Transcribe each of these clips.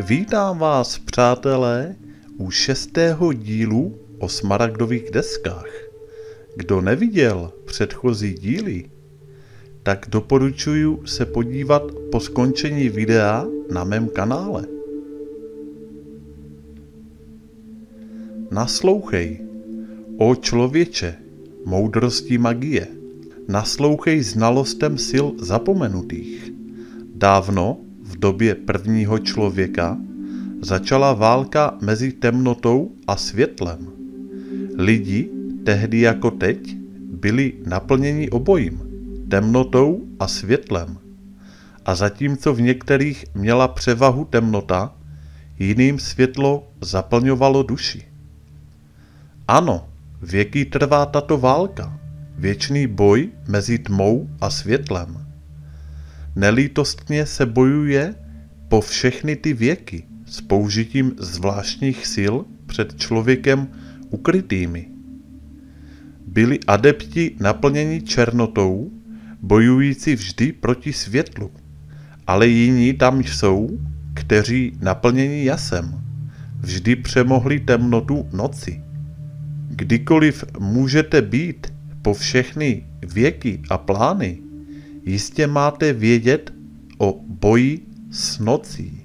Vítám vás, přátelé, u 6. dílu o smaragdových deskách. Kdo neviděl předchozí díly, tak doporučuji se podívat po skončení videa na mém kanále. Naslouchej, o člověče, moudrosti magie. Naslouchej znalostem sil zapomenutých. Dávno, v době prvního člověka, začala válka mezi temnotou a světlem. Lidi, tehdy jako teď, byli naplněni obojím, temnotou a světlem. A zatímco v některých měla převahu temnota, jiným světlo zaplňovalo duši. Ano, věky trvá tato válka, věčný boj mezi tmou a světlem. Nelítostně se bojuje po všechny ty věky s použitím zvláštních sil před člověkem ukrytými. Byli adepti naplněni černotou, bojující vždy proti světlu, ale jiní tam jsou, kteří naplněni jasem, vždy přemohli temnotu noci. Kdykoliv můžete být po všechny věky a plány, jistě máte vědět o boji s nocí.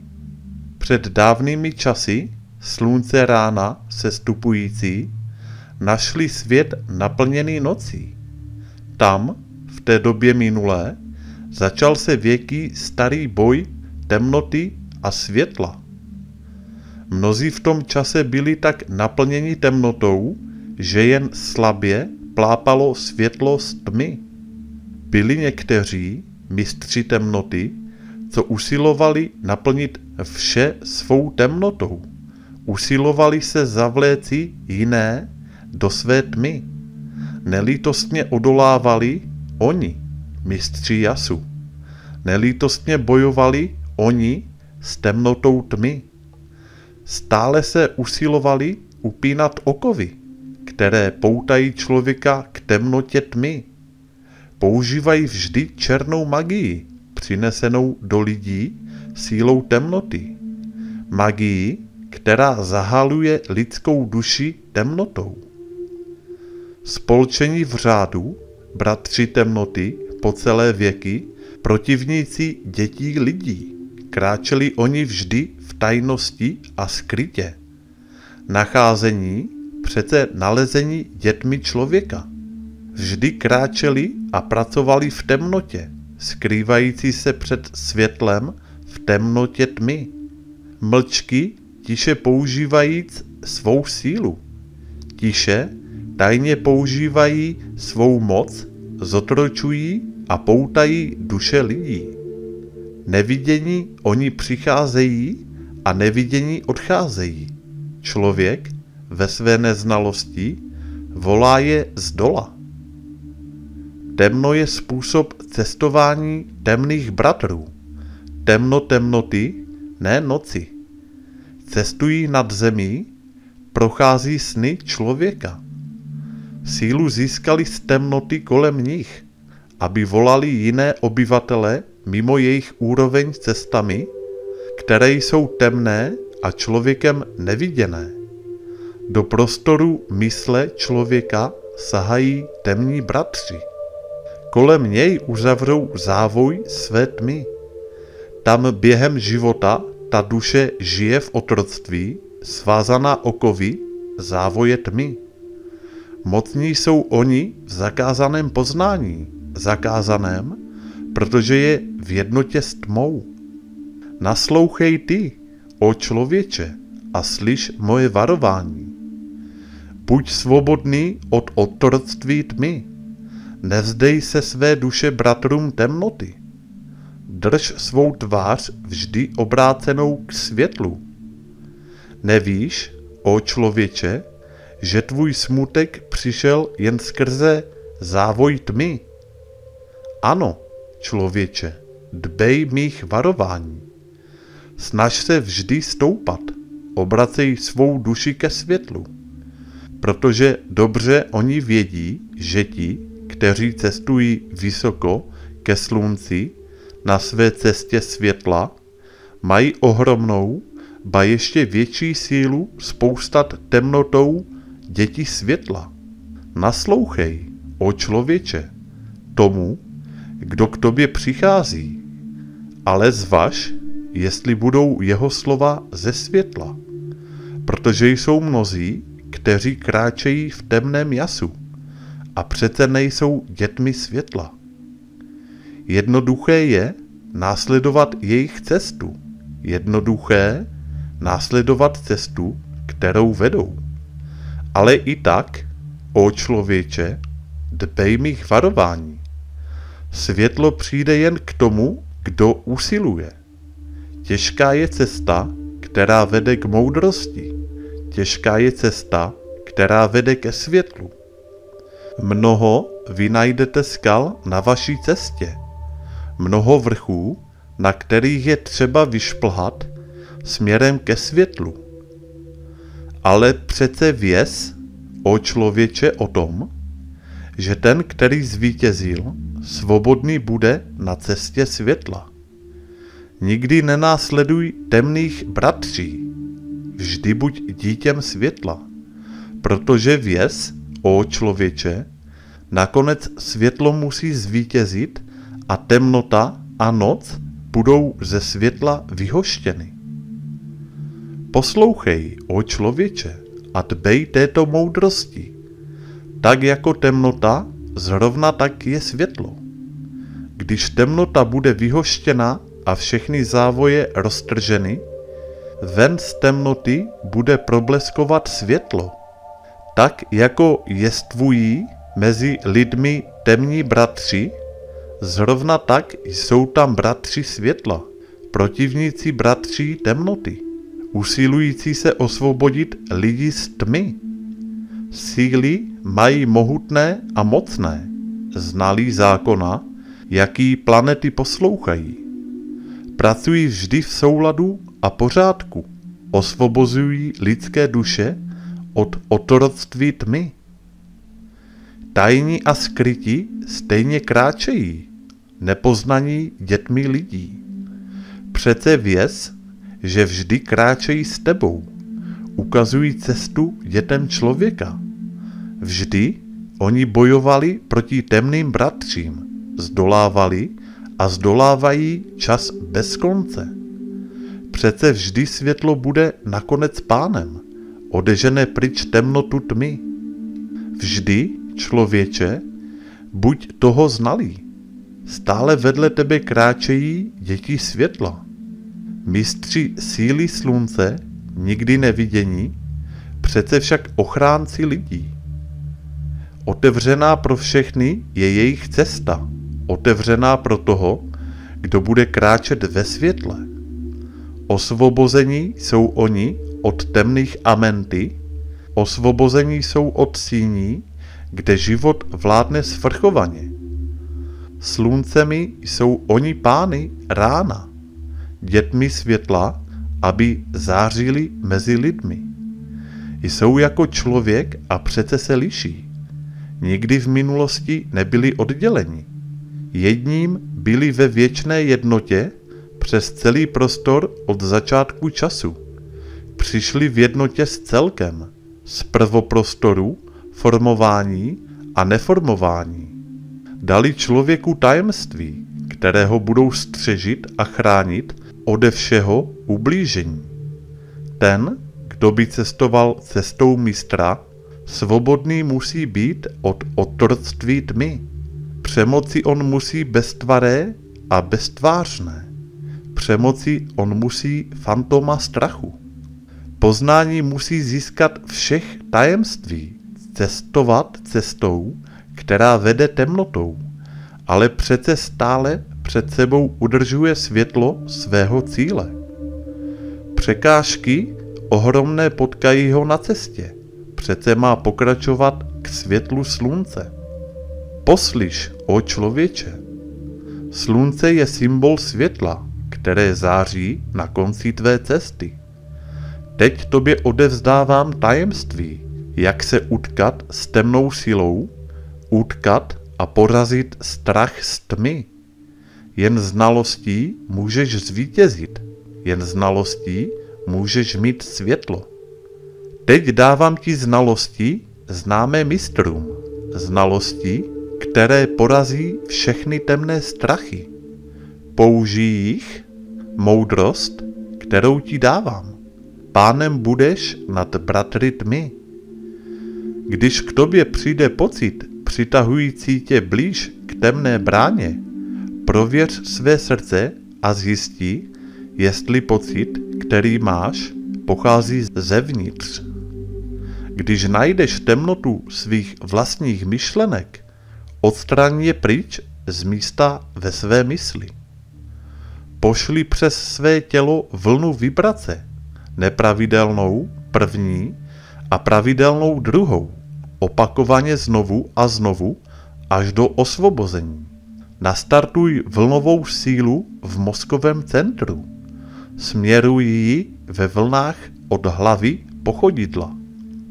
Před dávnými časy slunce rána sestupující našli svět naplněný nocí. Tam, v té době minulé, začal se věky starý boj temnoty a světla. Mnozí v tom čase byli tak naplněni temnotou, že jen slabě plápalo světlo z tmy. Byli někteří, mistři temnoty, co usilovali naplnit vše svou temnotou. Usilovali se zavléci jiné do své tmy. Nelítostně odolávali oni, mistři jasu. Nelítostně bojovali oni s temnotou tmy. Stále se usilovali upínat okovy, které poutají člověka k temnotě tmy. Používají vždy černou magii, přinesenou do lidí sílou temnoty. Magii, která zahaluje lidskou duši temnotou. Spolčení v řádu, bratři temnoty po celé věky, protivníci dětí lidí, kráčeli oni vždy v tajnosti a skrytě. Nacházení, přece nalezení dětmi člověka. Vždy kráčeli a pracovali v temnotě, skrývající se před světlem v temnotě tmy. Mlčky, tiše používajíc svou sílu. Tiše, tajně používají svou moc, zotročují a poutají duše lidí. Nevidění oni přicházejí a nevidění odcházejí. Člověk ve své neznalosti volá je zdola. Temno je způsob cestování temných bratrů. Temno temnoty, ne noci. Cestují nad zemí, prochází sny člověka. Sílu získali z temnoty kolem nich, aby volali jiné obyvatele mimo jejich úroveň cestami, které jsou temné a člověkem neviděné. Do prostoru mysle člověka sahají temní bratři. Kolem něj uzavřou závoj své tmy. Tam během života ta duše žije v otroctví, svázaná okovy závoje tmy. Mocní jsou oni v zakázaném poznání, zakázaném, protože je v jednotě s tmou. Naslouchej ty, o člověče, a slyš moje varování. Buď svobodný od otroctví tmy. Nevzdej se své duše bratrům temnoty. Drž svou tvář vždy obrácenou k světlu. Nevíš, o člověče, že tvůj smutek přišel jen skrze závoj tmy? Ano, člověče, dbej mých varování. Snaž se vždy stoupat, obracej svou duši ke světlu. Protože dobře oni vědí, že ti, kteří cestují vysoko ke slunci na své cestě světla, mají ohromnou ba ještě větší sílu spoustat temnotou děti světla. Naslouchej, o člověče, tomu, kdo k tobě přichází, ale zvaž, jestli budou jeho slova ze světla, protože jsou mnozí, kteří kráčejí v temném jasu a přece nejsou dětmi světla. Jednoduché je následovat jejich cestu. Jednoduché následovat cestu, kterou vedou. Ale i tak, o člověče, dbej mých varování. Světlo přijde jen k tomu, kdo usiluje. Těžká je cesta, která vede k moudrosti. Těžká je cesta, která vede ke světlu. Mnoho vy najdete skal na vaší cestě. Mnoho vrchů, na kterých je třeba vyšplhat směrem ke světlu. Ale přece věz, o člověče, o tom, že ten, který zvítězil, svobodný bude na cestě světla. Nikdy nenásleduj temných bratří, vždy buď dítěm světla, protože věz, o člověče, nakonec světlo musí zvítězit a temnota a noc budou ze světla vyhoštěny. Poslouchej, o člověče, a dbej této moudrosti. Tak jako temnota, zrovna tak je světlo. Když temnota bude vyhoštěna a všechny závoje roztrženy, ven z temnoty bude probleskovat světlo. Tak jako jestvují mezi lidmi temní bratři, zrovna tak jsou tam bratři světla, protivníci bratří temnoty, usilující se osvobodit lidi z tmy. Síly mají mohutné a mocné, znalí zákona, jaký planety poslouchají. Pracují vždy v souladu a pořádku, osvobozují lidské duše od otroctví tmy. Tajní a skryti stejně kráčejí, nepoznaní dětmi lidí. Přece věz, že vždy kráčejí s tebou, ukazují cestu dětem člověka. Vždy oni bojovali proti temným bratřím, zdolávali a zdolávají čas bez konce. Přece vždy světlo bude nakonec pánem, odežené pryč temnotu tmy. Vždy, člověče, buď toho znalý. Stále vedle tebe kráčejí děti světla. Mistři síly slunce, nikdy nevidění, přece však ochránci lidí. Otevřená pro všechny je jejich cesta, otevřená pro toho, kdo bude kráčet ve světle. Osvobození jsou oni od temných amenty, osvobození jsou od síní, kde život vládne svrchovaně. Sluncemi jsou oni pány rána, dětmi světla, aby zářili mezi lidmi. Jsou jako člověk a přece se liší. Nikdy v minulosti nebyli odděleni. Jedním byli ve věčné jednotě přes celý prostor od začátku času. Přišli v jednotě s celkem, z prvoprostoru, formování a neformování. Dali člověku tajemství, kterého budou střežit a chránit ode všeho ublížení. Ten, kdo by cestoval cestou mistra, svobodný musí být od otroctví tmy. Přemoci on musí beztvaré a beztvářné. Přemoci on musí fantoma strachu. Poznání musí získat všech tajemství, cestovat cestou, která vede temnotou, ale přece stále před sebou udržuje světlo svého cíle. Překážky ohromné potkají ho na cestě, přece má pokračovat k světlu slunce. Poslyš, o člověče, slunce je symbol světla, které září na konci tvé cesty. Teď tobě odevzdávám tajemství, jak se utkat s temnou silou, utkat a porazit strach z tmy. Jen znalostí můžeš zvítězit, jen znalostí můžeš mít světlo. Teď dávám ti znalosti, známé mistrům, znalosti, které porazí všechny temné strachy. Použij jich, moudrost, kterou ti dávám. Pánem budeš nad bratry tmy. Když k tobě přijde pocit, přitahující tě blíž k temné bráně, prověř své srdce a zjistí, jestli pocit, který máš, pochází zevnitř. Když najdeš temnotu svých vlastních myšlenek, odstraň je pryč z místa ve své mysli. Pošli přes své tělo vlnu vibrace, nepravidelnou první a pravidelnou druhou, opakovaně znovu a znovu až do osvobození. Nastartuj vlnovou sílu v mozkovém centru. Směruj ji ve vlnách od hlavy po chodidla.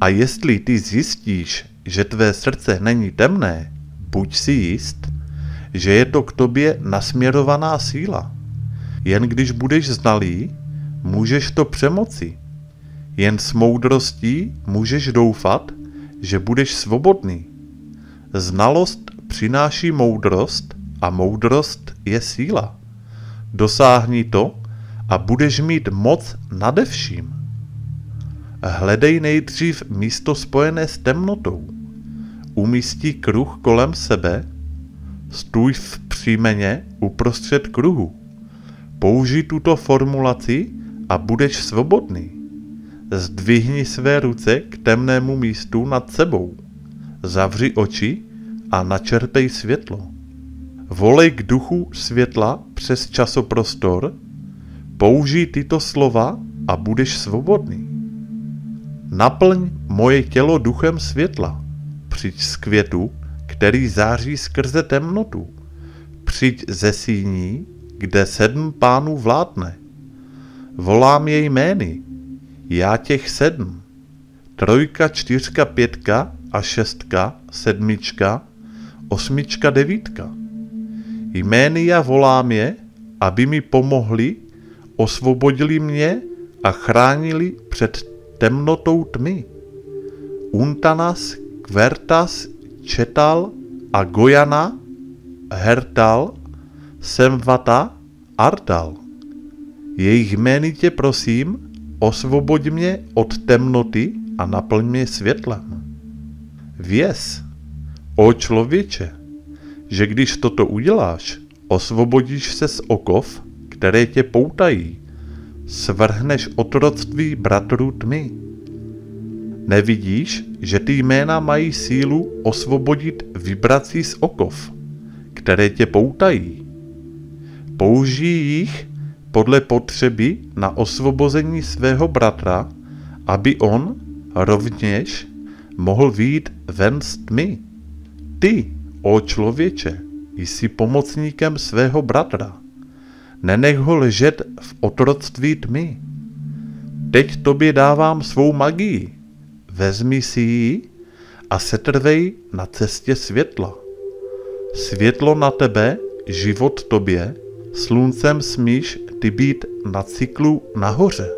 A jestli ty zjistíš, že tvé srdce není temné, buď si jist, že je to k tobě nasměrovaná síla. Jen když budeš znalý, můžeš to přemoci. Jen s moudrostí můžeš doufat, že budeš svobodný. Znalost přináší moudrost a moudrost je síla. Dosáhni to a budeš mít moc nade vším. Hledej nejdřív místo spojené s temnotou. Umístí kruh kolem sebe, stůj v příjmeně uprostřed kruhu. Použij tuto formulaci a budeš svobodný. Zdvihni své ruce k temnému místu nad sebou. Zavři oči a načerpej světlo. Volej k duchu světla přes časoprostor, použij tyto slova a budeš svobodný. Naplň moje tělo duchem světla. Přijď z květu, který září skrze temnotu. Přijď ze síní, kde 7 pánů vládne. Volám jej jmény. Já těch 7. 3, 4, 5 a 6, 7, 8, 9. Jmény já volám je, aby mi pomohli, osvobodili mě a chránili před temnotou tmy. Untanas, Kvertas, Četal a Gojana, Hertal, Semvata, Ardal. Jejich jmény tě prosím, osvoboď mě od temnoty a naplň mě světlem. Věz, o člověče, že když toto uděláš, osvobodíš se z okov, které tě poutají, svrhneš otroctví bratrů tmy. Nevidíš, že ty jména mají sílu osvobodit vibrací z okov, které tě poutají. Použij jich podle potřeby na osvobození svého bratra, aby on rovněž mohl vyjít ven z tmy. Ty, o člověče, jsi pomocníkem svého bratra. Nenech ho ležet v otroctví tmy. Teď tobě dávám svou magii. Vezmi si ji a setrvej na cestě světla. Světlo na tebe, život tobě, sluncem smíš ty být na cyklu nahoře.